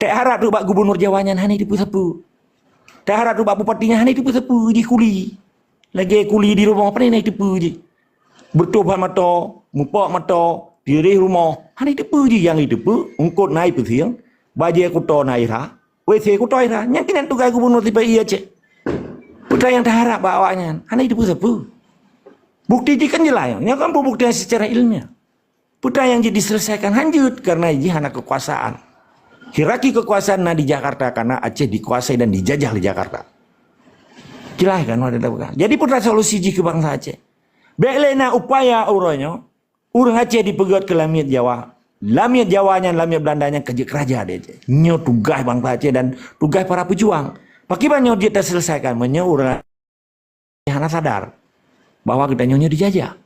Tak harap tu bak gubernur Jawanya hani dipu-sepu. Tak harap tu bak bupatinya hani dipu-sepu je kuli. Lagi kuli di rumah apa ni naik tipu je. Bertobat mata, mupak mata, pilih rumah. Hani tipu je yang tipu. Ungkut naik pusing. Bajai kuto naik ra. WC kuto naik ra. Yang kena tugas gubernur tiba iya cek. Putra yang tak harap bawanya. Hani tipu-sepu. Bukti je kan jelas. Yang kan pembuktian secara ilmiah. Putra yang jadi diselesaikan hanjut karena ini hanya kekuasaan. Hierarki kekuasaan di Jakarta karena Aceh dikuasai dan dijajah di Jakarta. Jelas kan ada bukan. Jadi putra solusi ke bangsa Aceh. Belena upaya uranya, urang Aceh dipegat ke Lamiat Jawa. Lamiat Jawanya, Lamiat Belandanya kerja kerja dia Aceh. Nyo tugas bangsa Aceh dan tugas para pejuang. Bagaimana dia terselesaikan? Menyo urang Aceh hana sadar bahwa kita nyonya dijajah.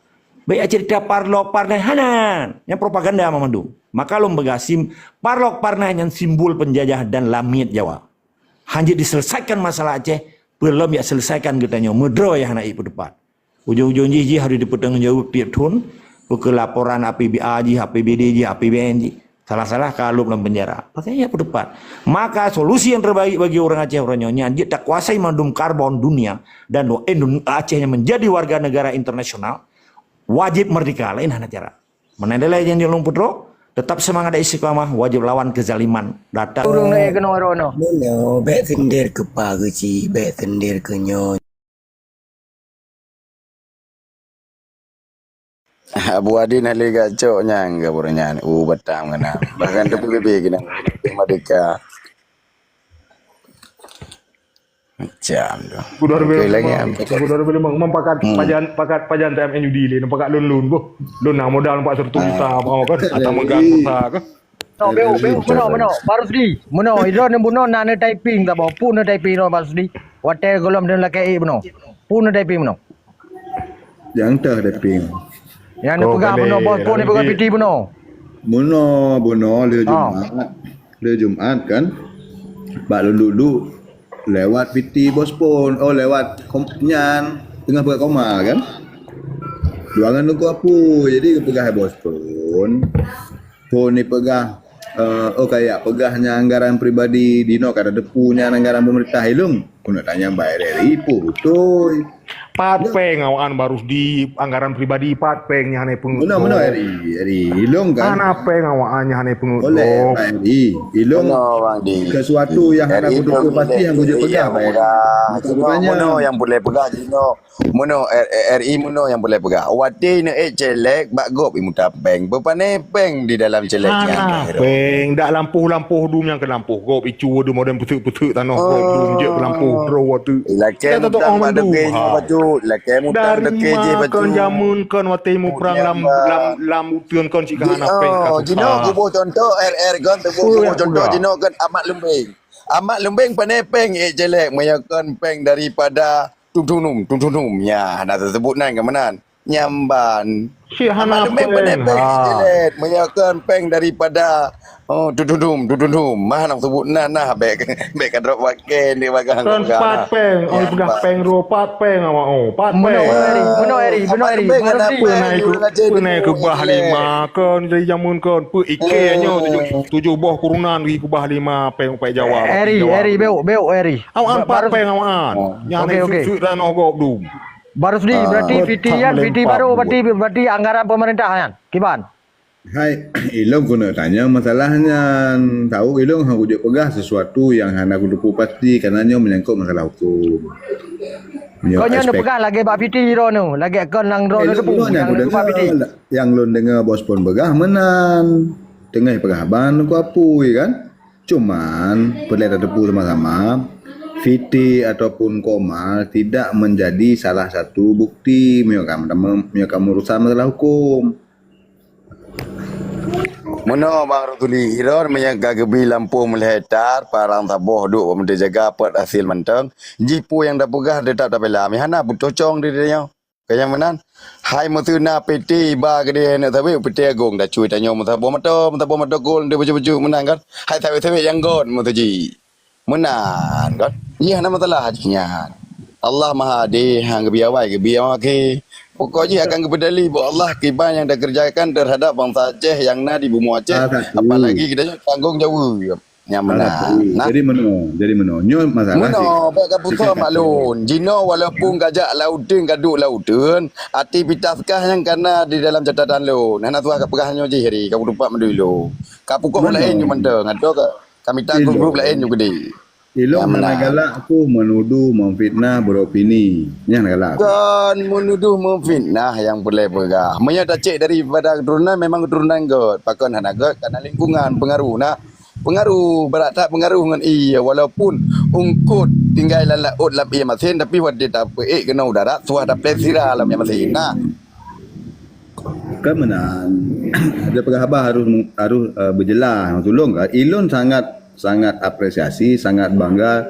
Baik Aceh kita parlok parnai hanan yang propaganda memandu. Maka lo begasim parlok parnai yang simbol penjajah dan Lamiat Jawa. Hanya diselesaikan masalah Aceh, belum ya selesaikan kita nyonya medro ya anak ibu depan. Ujung-ujung ji hari dipetang jauh tiap tahun, ke laporan APBA ji, APBD ji, APBN ji. Salah-salah kalau dalam penjara. Makanya ibu depan. Maka solusi yang terbaik bagi orang Aceh orang nyonya, dia tak kuasai mandum karbon dunia dan Acehnya menjadi warga negara internasional. Wajib merdeka, lain hanya cara. Menandai yang di Lumputro, tetap semangat istiqamah, wajib lawan kezaliman. Datang. Turun naik ke Norono. Mono, bet sendir ke pagi, bet sendir ke nyo. Abu Adi nali gacok nyang gaburnya. Batang kena. Bahkan tu PBB kena. Merdeka. Macam tu. Sudah Okey boleh mempakat pajan TMNUD ni nampak lun boh. Lun nak modal nampak 1 juta mau kan atau megang pulsa kan. No, meno. Baru sedi. Meno, idro ne buno na ne typing ta bo. Pu ne typing no baru sedi. Wate golom den lakai beno. Pu ne typing beno. Yang dah daping. Yang ne pegang beno bos pu ne pegang PT beno. Buno le Jumat kan. Bak dulu lewat PT Bospon, lewat Nyan tengah pegang koma kan. Duangan nunggu apa? Jadi pegang Bospon. Pon ni pegang kayak pegahnya anggaran pribadi Dino kada depunya anggaran pemerintah ilung. Kuna tanya bayar dari betul. Patpeng awan baru di anggaran pribadi patpeng hane pengurus. Mana eri ilung kan. Ana peng awannya hane pengurus. Oleh eri ilung orang di sesuatu yang ada kudu pasti yang kudu pegang. Mono yang boleh pegang Dino. Mono RI mono yang boleh pegang. Wati ne celek bak gop imuta peng. Bepane peng di dalam celeknya. Peng dak lampuh dum yang ke lampuh gop icu de modern pusuk tanah gop dum je ke lampuh draw tu. Laki mutan pada kenya baju. Laki mutan de keje baju. Kon jamun kon wati mu perang lam utun kon si kana peng. Dino kubo contoh RR kon kubo contoh Dino kan amat lembing. Amat lembing pane peng jelek meyakan peng daripada tung-tung ya nak tersebut nan ke manan nyamban si hana peng pane peng jelek meyakan peng daripada tung-tung mah nak sebut nan nah bek kadrop pakai ni bagang pat peng pegang peng ro pat peng pat peng Meno eri. Pernah ke bah lima kon dari jamun kon pu ikenya tujuh boh kurunan di kubah lima peng pai Jawa. Eri beu eri. Awan pat peng awan. Yang susu dan ogop dum. Baru sedi berarti PT baru berarti anggaran pemerintahan. Kiban. Hai, ilung guna tanya masalahnya tahu ilung hang kudu pegah sesuatu yang hana kudu pasti karenanya menyangkut masalah hukum. Kau nyon pegang lagi bak PT ro nu, lagi kon nang ro depu yang bak PT. Yang lon dengar bos pon begah menan. Tengah pegah ban ku apui kan. Cuman perlu depu sama-sama. VT ataupun koma tidak menjadi salah satu bukti menyokam urusan masalah hukum. Mono bang Rutuli Hiron menyaga gebi lampu melihatar parang taboh duk menjaga pot hasil menteng jipu yang dah pegah tetap tak bela mihana bucocong dia kaya menan hai mutuna PT ba gede nak tabe PT agung dah cuy tanya mutaboh mato gol dia baju menang kan hai tabe yang gol mutuji menang kan iya nama masalah hajinya Allah Maha Adi hang gebiawai ke pokoknya akan kebedali bu Allah kiban yang dah kerjakan terhadap bangsa Aceh yang na di bumi Aceh apalagi kita tanggung jawab Yang benar. Nah, Jadi meno. Nyo masalah sih. Muno, baik keputusan maklun. Jino walaupun gajak lautun, gaduk lautun, aktivitas kah yang kena di dalam catatan lo. Nana tu agak pegahannya je hari, kamu lupa mendulu. Kapu kau Mana? lain yang mentang, ada ke? Kami tanggung grup lain juga di. Ilong Yang mana benar. galak aku menuduh, memfitnah, beropini. Yang galak. Kan menuduh memfitnah yang boleh pegah. Menya dah cek daripada keturunan memang keturunan God. Pakon hana God karena lingkungan pengaruh nak. Pengaruh berat tak pengaruh dengan iya walaupun ungkut tinggal dalam laut lap ia masin tapi wadah tak kena udara suah ada plesira lam ia masin. Nah, Kan mana ada penghabar harus berjelas tolong kan. Ilon sangat apresiasi, sangat bangga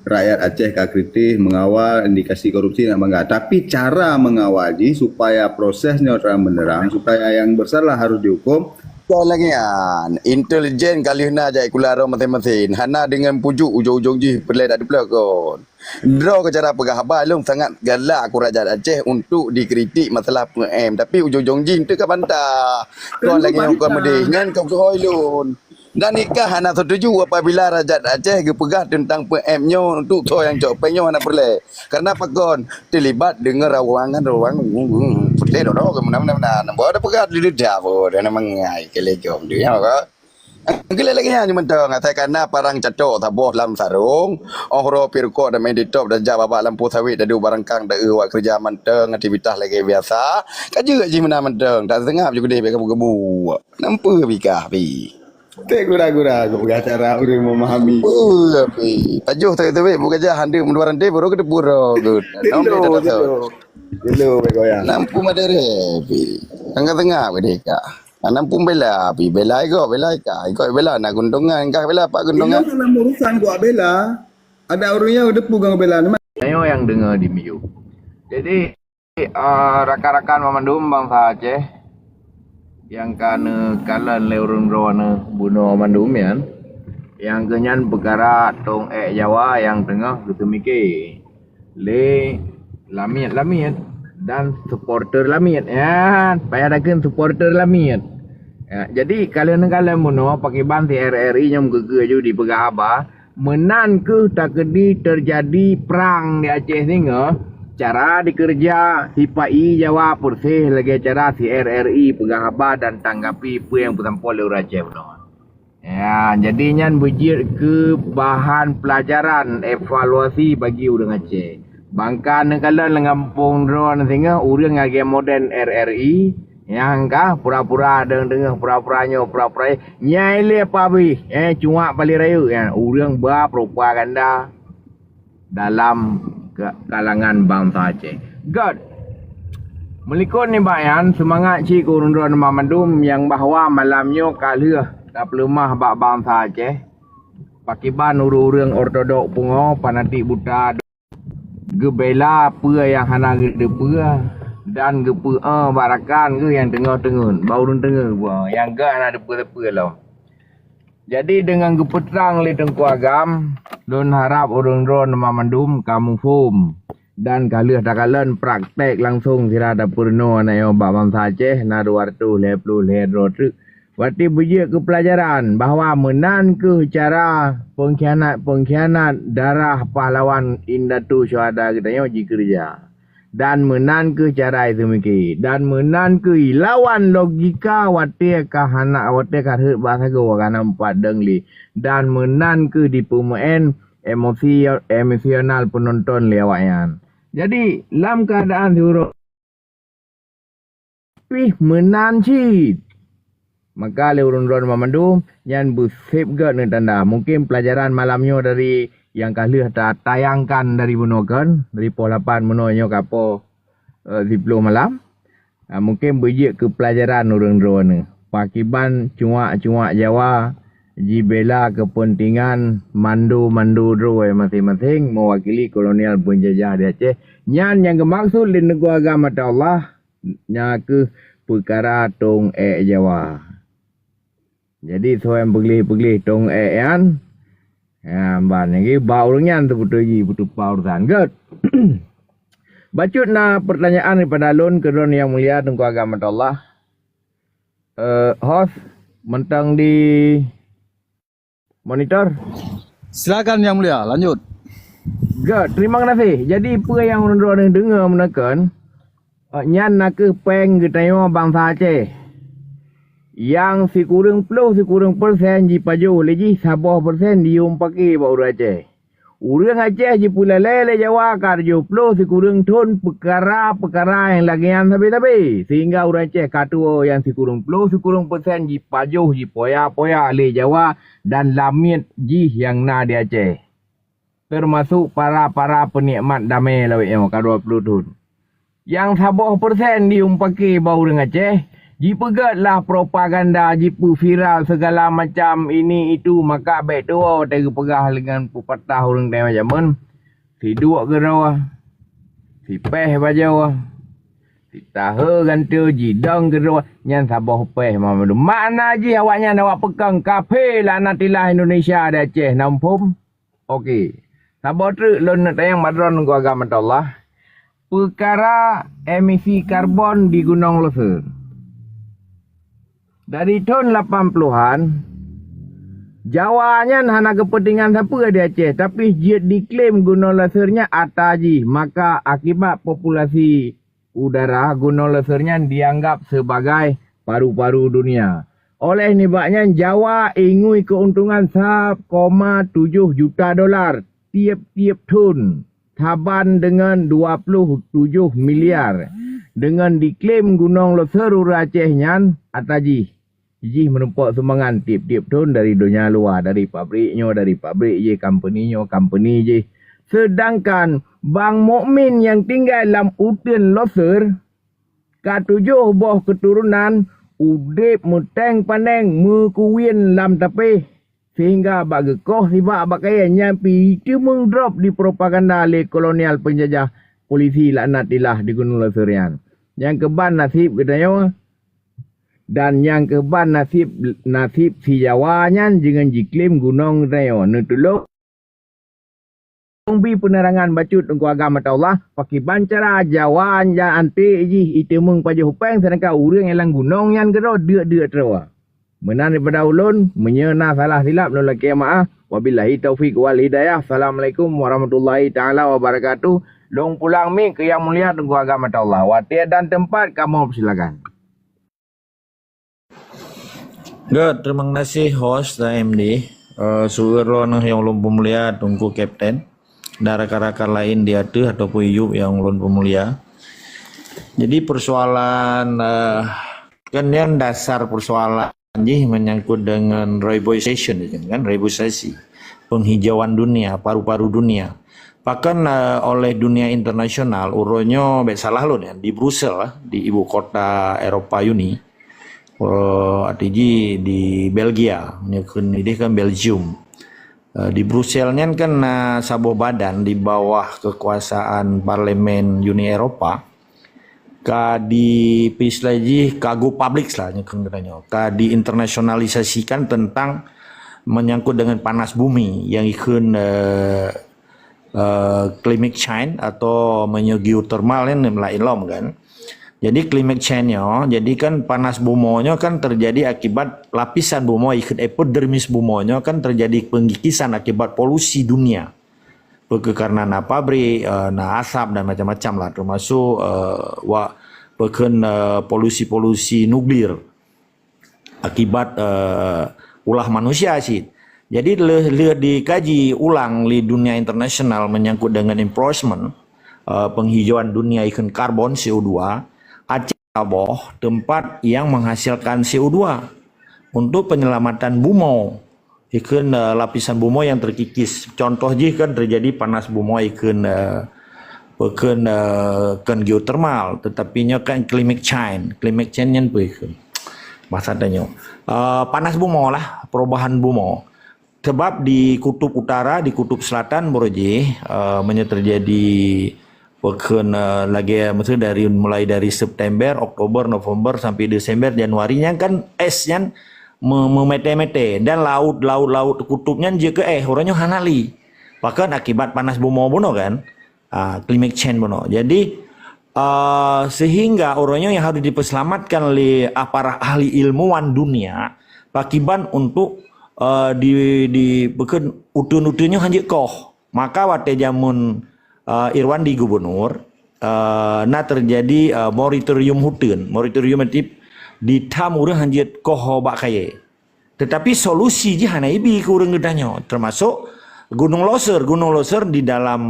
rakyat Aceh kritis mengawal indikasi korupsi nak bangga. Tapi cara mengawali supaya prosesnya terang benderang, supaya yang bersalah harus dihukum. kau lagi kan intelijen kali na jai kularo masing-masing. Hana dengan pujuk ujung-ujung je pelai tak ada kon. Draw ke cara penghabar long sangat galak aku rakyat Aceh untuk dikritik masalah PM tapi ujung-ujung je tu kan bantah. Kau lagi yang kau medih ngan kau kehoi lun. Dan nikah hana setuju apabila Rakyat Aceh gepegah tentang PM-nya untuk so yang cok penyo hana perle. Karena pakon terlibat dengan ruangan putih doh ke mana-mana. Nampak ada pegah di dia pun dan mengai ke legom dia ka. Gila lagi hanya mentang saya karena parang cacok taboh dalam sarung. Ohro pirko dan main di top dan jawab babak lampu sawit dadu barang kang dak awak kerja mentang aktivitas lagi biasa. Kaje je mana mentang tak tengah juga dia kebu-kebu. Nampak bikah pi. Tak gura-gura aku pegang cara orang memahami. Tapi pajuh tak tu bukan jah hande menduaran dia baru ke pura good. Nampak tak tahu. Dulu begoyang. Nampu madare pi. Tengah-tengah berdeka. Nampu bela pi bela ka. Ikut bela nak guntungan kah bela pak guntungan. Ilong dalam urusan gua bela. Ada orangnya udah pegang bela ni. Saya yang dengar di Miu. Jadi rakan-rakan memandum bangsa Aceh yang kana kalan leurun roana bunuh mandum yan. Yang kenyan perkara tong Jawa yang tengah ketemike. Le lamiat dan supporter lamiat ya. Payah dakeun supporter lamiat. Ya, jadi kalian bunuh pakai banti RRI yang gege ju di Pegahaba menan ke tak kedi terjadi perang di Aceh ni cara dikerja si PAI Jawa Persih lagi cara si RRI Pegahaba dan tanggapi apa yang bertampol oleh Aceh benar. Ya, jadinya bujir ke bahan pelajaran evaluasi bagi orang Aceh. Bangkan kalian ngampung drone tengah urang ngage moden RRI yang kah pura-pura dengar pura-puranya nyai le apa bi cuma bali raya ya urang ba propaganda dalam kalangan bangsa Aceh. God. Melikon ni bayan semangat cik urun-urun mamandum yang bahawa malamnya kalah tak lemah bak bangsa Aceh. Pakiban urang ortodok pungo panati buta gebela apa yang hana gede pua dan gepe barakan ke yang tengah-tengah baurun tengah buah yang gak ada apa-apa lah. Jadi dengan gepetrang li tengku agam don harap orang-orang mamandum kamu fum dan kalih takalan praktek langsung sira ada purno anayo bawang Aceh na 200 leplu ledro truk wati bujia ke pelajaran bahawa menan ke cara pengkhianat darah pahlawan Indatu Syuhada katanya uji kerja dan menan ke cara itu mikir dan menan ke lawan logika wate kahana wate karhut bahasa go kana 4 dengli dan menan ke di pemain emosional penonton lewayan. Jadi dalam keadaan diurut menan cit maka leurun-urun memandu yang bersafeguard ni tanda mungkin pelajaran malamnya dari yang kali tayangkan dari Bunokan dari pol 8 menonyo kapo 10 malam mungkin berjik ke pelajaran urun-urun ni pakiban cuak-cuak Jawa jibela kepentingan mandu droi masing-masing mewakili kolonial penjajah di Aceh yang bermaksud di negara agama Allah nya ke perkara tong Jawa. Jadi so yang pegli tong yan ya ban lagi baurnya tu betul pauran good. Bacut na pertanyaan daripada Lun ke Lun yang mulia tengku agama Allah. Host mentang di Monitor. Silakan Yang Mulia, lanjut. Good, terima kasih. Jadi apa yang orang dengar menekan, nyan nak ke peng getanya bangsa Aceh. Yang si kurang persen ji paju lagi sabah persen dium pakai baru Aceh. Urang Aceh ji pula lele Jawa karjo si kurang tun perkara yang lagian tapi sehingga orang Aceh katu yang si kurang persen ji paju ji poya le Jawa dan lamit ji yang na di Aceh. Termasuk para penikmat damai lawik yang ka 20 tahun. Yang sabah persen diumpaki bau dengan Aceh. Jipegatlah propaganda, jipu viral segala macam ini itu maka baik tu tega pegah dengan pepatah orang dah macam si dua ke rawa. Si peh bajau. Si tahu gantu jidang ke rawa nyan sabah peh mamadu. Mana ji awaknya awak pegang kafe lanatilah Indonesia ada Aceh nampum. Okey. Sabah tu lon tayang madron ku agama Allah. Perkara emisi karbon di Gunung Loser. Dari tahun 80-an, Jawanya hana kepentingan siapa di Aceh. Tapi dia diklaim Gunung Losernya ataji. Maka akibat populasi udara Gunung Losernya dianggap sebagai paru-paru dunia. Oleh sebabnya Jawa ingui keuntungan 1,7 juta dolar tiap-tiap tahun. Taban dengan 27 miliar. Dengan diklaim Gunung Loser Acehnya ataji. Iji menumpak sumbangan tiap-tiap tahun dari dunia luar. Dari pabrik je, company je. Sedangkan Bang Mukmin yang tinggal dalam hutan Loser, ketujuh buah keturunan, udip muteng pandeng, mekuwin lam tapeh. Sehingga bagi koh sibak pakaiannya pi cuma drop di propaganda oleh kolonial penjajah polisi laknatilah di Gunung Loserian. Yang keban nasib katanya. Dan yang keban nasib si Jawanya dengan jiklaim gunung raya. Nutuluk bi penerangan bacut untuk agama Allah pakai bancara Jawa yang anti ji itemung paju hupeng sedangkan urang yang gunung yang kero dia terwa. Menan daripada ulun menyena salah silap nol maaf. Wabillahi taufik wal hidayah. Assalamualaikum warahmatullahi taala wabarakatuh. Long pulang mi ke yang mulia untuk agama Allah. Waktu dan tempat kamu silakan. Good, terima kasih host dan MD. Sugero yang ulun pemulia tunggu kapten. Dan rakan-rakan lain di atas ataupun Yub yang ulun pemulia. Jadi persoalan kan yang dasar persoalan ini menyangkut dengan reboisation kan, reboisasi, penghijauan dunia, paru-paru dunia. Bahkan oleh dunia internasional, uronyo salah lo ya di Brussels, di ibu kota Eropa Uni. ATG di Belgia, ini kan Belgium. Di Bruselnya kan sebuah badan di bawah kekuasaan Parlemen Uni Eropa. Di lagi kagu publik lah katanya. Diinternasionalisasikan tentang menyangkut dengan panas bumi yang ikut climate change atau geothermal yang lain lom kan. Jadi climate change-nya, jadi kan panas bumonya kan terjadi akibat lapisan bumo ikut epidermis bumonya kan terjadi pengkikisan akibat polusi dunia. Karena pabrik, asap dan macam-macam lah termasuk polusi nuklir akibat ulah manusia sih. Jadi dikaji ulang di dunia internasional menyangkut dengan enforcement penghijauan dunia ikon karbon CO2. Aceh tempat yang menghasilkan CO2 untuk penyelamatan bumo ikon lapisan bumo yang terkikis. Contoh jika kan terjadi panas bumo ikon kan geothermal, tetapinya kan climate change yang ikon bahasa tanya panas bumo lah, perubahan bumo. Sebab di kutub utara, di kutub selatan Boroje terjadi lagi maksudnya mulai dari September, Oktober, November sampai Desember, Januarinya kan esnya memete-mete dan laut kutubnya juga orangnya hanali. Bahkan akibat panas bumo bono kan, climate change bono. Jadi sehingga orangnya yang harus diselamatkan oleh para ahli ilmuwan dunia, akibat untuk di bukan utun-utunnya hanya koh. Maka waktu jamun Irwan di gubernur na terjadi moratorium hutun. Moratorium itu di tam urang hanya koh bak kaya. Tetapi solusi je hana ibi ke urang gedanya, termasuk Gunung Loser di dalam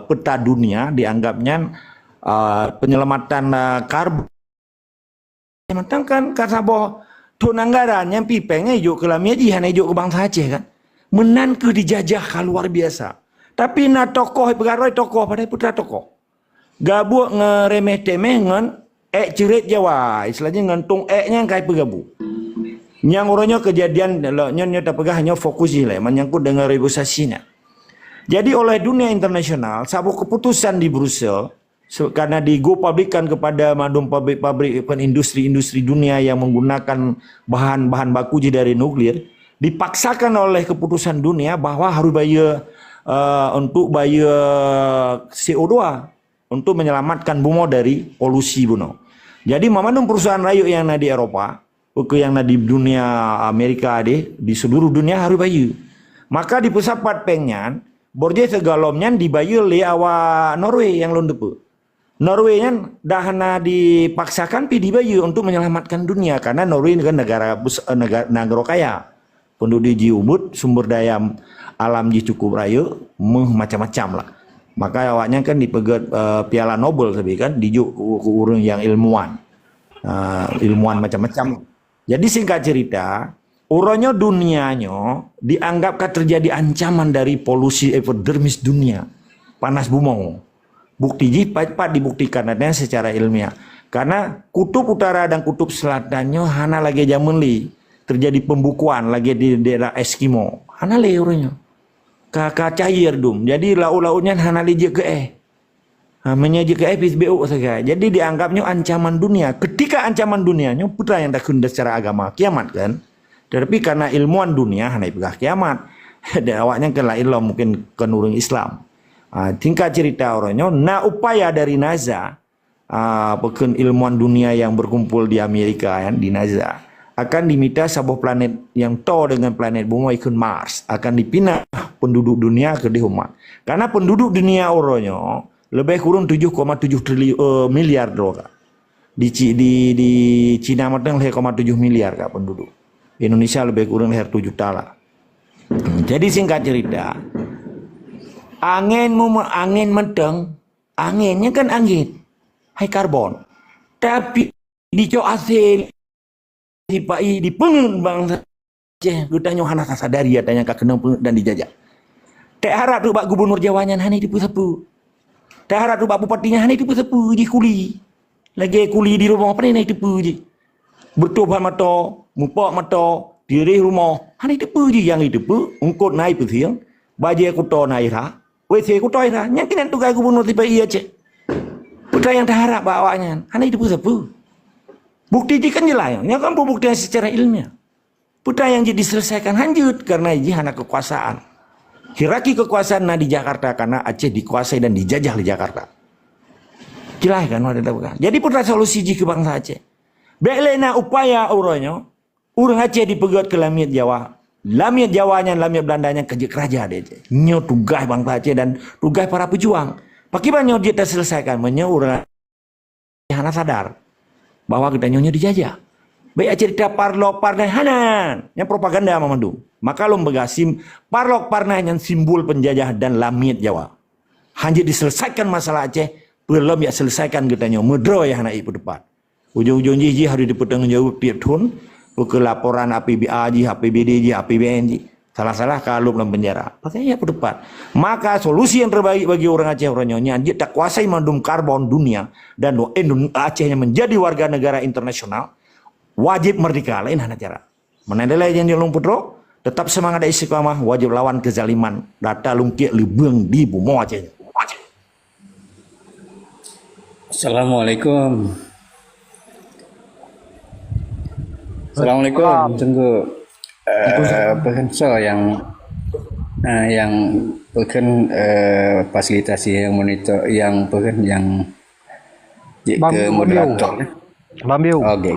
peta dunia dianggapnya penyelamatan karbon. Matangkan karena boh tuh anggaran yang pipengnya hijau ke lamia hana hijau ke bangsa Aceh kan. Menan ke dijajah luar biasa. Tapi na tokoh pegaroi tokoh pada putra tokoh. Gabu ngeremeh temeh ngan cerit Jawa. Istilahnya ngantung nya kai pegabu. Yang orangnya kejadian nyonya tak pegah hanya fokus je lah menyangkut dengan reboisasinya. Jadi oleh dunia internasional sebuah keputusan di Brussel karena digo publikkan kepada madum pabrik-pabrik industri-industri dunia yang menggunakan bahan-bahan baku je dari nuklir, dipaksakan oleh keputusan dunia bahwa harus bayar untuk bayar CO2 untuk menyelamatkan bumi dari polusi buno. Jadi memandang perusahaan rayu yang ada di Eropa, yang ada di dunia Amerika di seluruh dunia harus bayar. Maka di pusat pengnya borje segalomnya dibayar oleh awak Norway yang londepe. Norway nya dah dipaksakan pi dibayar untuk menyelamatkan dunia karena Norway kan negara kaya. Penduduk ji umut, sumber daya alam ji cukup raya, macam-macam lah. Maka awaknya kan dipegat piala Nobel tapi kan dijuk ke urang yang ilmuwan. Ilmuwan macam-macam. Jadi singkat cerita, urangnya dunianya dianggap terjadi ancaman dari polusi epidermis dunia, panas bumi. Bukti cepat dibuktikan adanya secara ilmiah. Karena kutub utara dan kutub selatannya hana lagi zaman li terjadi pembukuan lagi di daerah Eskimo. Hana le urangnya. Kakak cair dum. Jadi laut-lautnya hana li je ke menyaji ke PSBU saja. Jadi dianggapnya ancaman dunia. Ketika ancaman dunianya putra yang tak kunda secara agama kiamat kan. Tetapi karena ilmuwan dunia hanya pegah kiamat. Dan awaknya kan lah ilah mungkin kenurung Islam. Tingkat cerita orangnya, upaya dari NASA, bukan ilmuwan dunia yang berkumpul di Amerika ya, di NASA, akan diminta sebuah planet yang tahu dengan planet bumi ikut Mars, akan dipindah penduduk dunia ke Mars. Karena penduduk dunia orangnya lebih kurang 7,7 miliar dolar. Di Cina matang 0,7 miliar kak penduduk. Indonesia lebih kurang 7 juta. Jadi singkat cerita, angin menteng, anginnya kan angin, high carbon. Tapi di hasil di pengen bangsa Aceh, gutanya hana sadari adanya kakenang dan dijajah. Tak harap tu bak gubernur Jawanya hani dipu-sepu. Tak harap tu bak bupatinya hani dipu-sepu di kuli. Lagi kuli di rumah apa ni tipu je. Bertobat mata, mupak mata, diri rumah, hani tipu je yang tipu, ungkut naik pesiang, baju kuto naik ra. WC ku toy dah. Yang kena tugas gubernur tiba iya cek. Putra yang terharap bawanya. Hanya itu sepu. Bukti ini kan jelas. Yang kan pembuktian secara ilmiah. Putra yang jadi diselesaikan hanjut. Karena ini hanya kekuasaan. Hierarki kekuasaan di Jakarta. Karena Aceh dikuasai dan dijajah di Jakarta. Jelas kan. Jadi putra solusi ke bangsa Aceh. Belena upaya urangnya. Urang Aceh dipegat ke langit Jawa. Lamia Jawanya, lamia Belandanya kerja kerja dia. Nyo tugas bangsa Aceh dan tugas para pejuang. Pakiban nyo dia terselesaikan. Menyo orang hana sadar bahwa kita nyonya dijajah. Baik cerita parlok parnai hanan yang propaganda memandu. Maka lo begasim parlok parnai yang simbol penjajah dan lamit Jawa. Hanya diselesaikan masalah Aceh, belum ya selesaikan kita nyo medro ya hana ibu depan. Ujung-ujung jiji harus dipertanggungjawab tiap tahun. Ke laporan APBA, APBD, APBN, salah-salah kalau dalam penjara. Makanya ya depan. Maka solusi yang terbaik bagi orang Aceh orangnya dia tak kuasai mandum karbon dunia dan Acehnya menjadi warga negara internasional wajib merdeka. Lain hanya cara. Menandai yang di Lumputro tetap semangat istiqamah wajib lawan kezaliman data lungkit libeng di bumi Aceh. Assalamualaikum. Assalamualaikum. Tunggu pengenso yang fasilitasi yang monitor yang yang ke moderator. Bambiu. Oke.